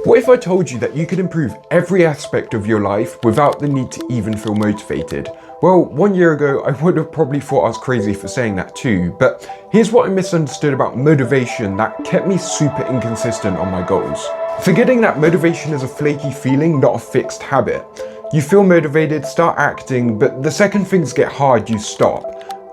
What if I told you that you could improve every aspect of your life without the need to even feel motivated? Well, 1 year ago, I would have probably thought I was crazy for saying that too, but here's what I misunderstood about motivation that kept me super inconsistent on my goals. Forgetting that motivation is a flaky feeling, not a fixed habit. You feel motivated, start acting, but the second things get hard, you stop.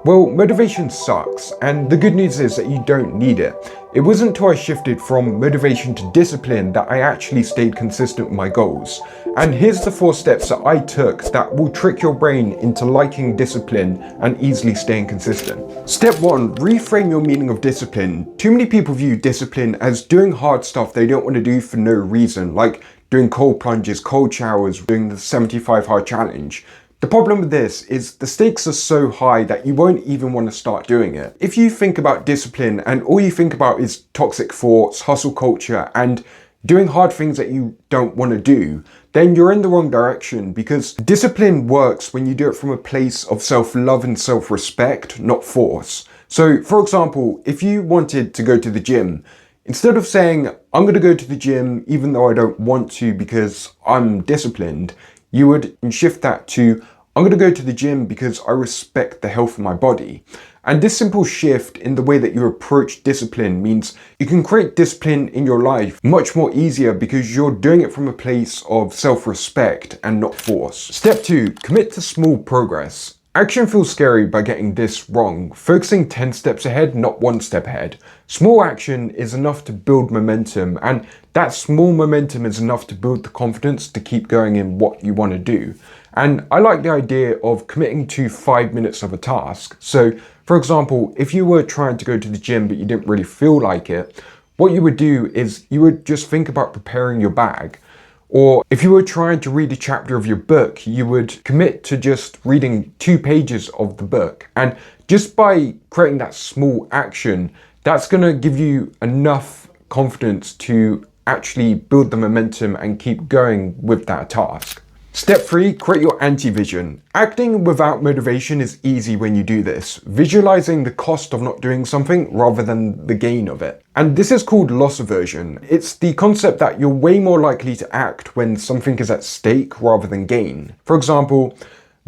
Well, motivation sucks, and the good news is that you don't need it. It wasn't until I shifted from motivation to discipline that I actually stayed consistent with my goals. And here's the 4 steps that I took that will trick your brain into liking discipline and easily staying consistent. Step 1, reframe your meaning of discipline. Too many people view discipline as doing hard stuff they don't want to do for no reason, like doing cold plunges, cold showers, doing the 75 hard challenge. The problem with this is the stakes are so high that you won't even want to start doing it. If you think about discipline and all you think about is toxic thoughts, hustle culture, and doing hard things that you don't want to do, then you're in the wrong direction, because discipline works when you do it from a place of self-love and self-respect, not force. So, for example, if you wanted to go to the gym, instead of saying, I'm going to go to the gym even though I don't want to because I'm disciplined, you would shift that to, I'm going to go to the gym because I respect the health of my body. And this simple shift in the way that you approach discipline means you can create discipline in your life much more easier because you're doing it from a place of self-respect and not force. Step 2, commit to small progress. Action feels scary by getting this wrong, focusing 10 steps ahead, not 1 step ahead. Small action is enough to build momentum, and that small momentum is enough to build the confidence to keep going in what you want to do. And I like the idea of committing to 5 minutes of a task. So, for example, if you were trying to go to the gym but you didn't really feel like it, what you would do is you would just think about preparing your bag. Or if you were trying to read a chapter of your book, you would commit to just reading 2 pages of the book. And just by creating that small action, that's going to give you enough confidence to actually build the momentum and keep going with that task. Step 3, create your anti-vision. Acting without motivation is easy when you do this, visualizing the cost of not doing something rather than the gain of it. And this is called loss aversion. It's the concept that you're way more likely to act when something is at stake rather than gain. For example,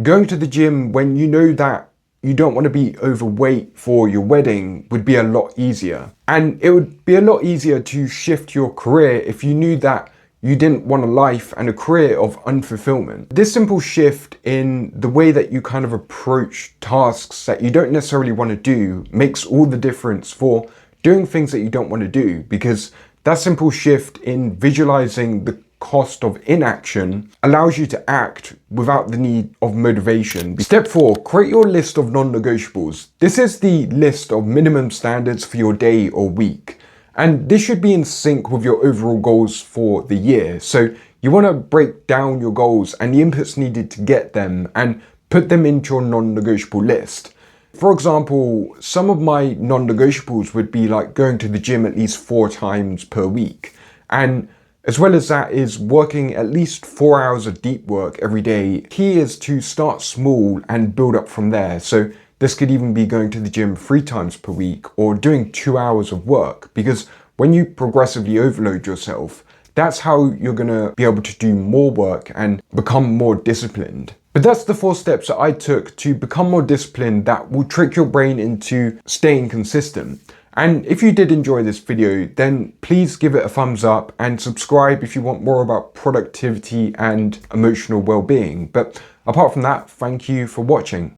going to the gym when you know that you don't want to be overweight for your wedding would be a lot easier. And it would be a lot easier to shift your career if you knew that you didn't want a life and a career of unfulfillment. This simple shift in the way that you kind of approach tasks that you don't necessarily want to do makes all the difference for doing things that you don't want to do, because that simple shift in visualizing the cost of inaction allows you to act without the need of motivation. Step 4, create your list of non-negotiables. This is the list of minimum standards for your day or week. And this should be in sync with your overall goals for the year. So you want to break down your goals and the inputs needed to get them and put them into your non-negotiable list. For example, some of my non-negotiables would be like going to the gym at least 4 times per week. And as well as that is working at least 4 hours of deep work every day. Key is to start small and build up from there. So this could even be going to the gym 3 times per week or doing 2 hours of work, because when you progressively overload yourself, that's how you're going to be able to do more work and become more disciplined. But that's the 4 steps that I took to become more disciplined that will trick your brain into staying consistent. And if you did enjoy this video, then please give it a thumbs up and subscribe if you want more about productivity and emotional well-being. But apart from that, thank you for watching.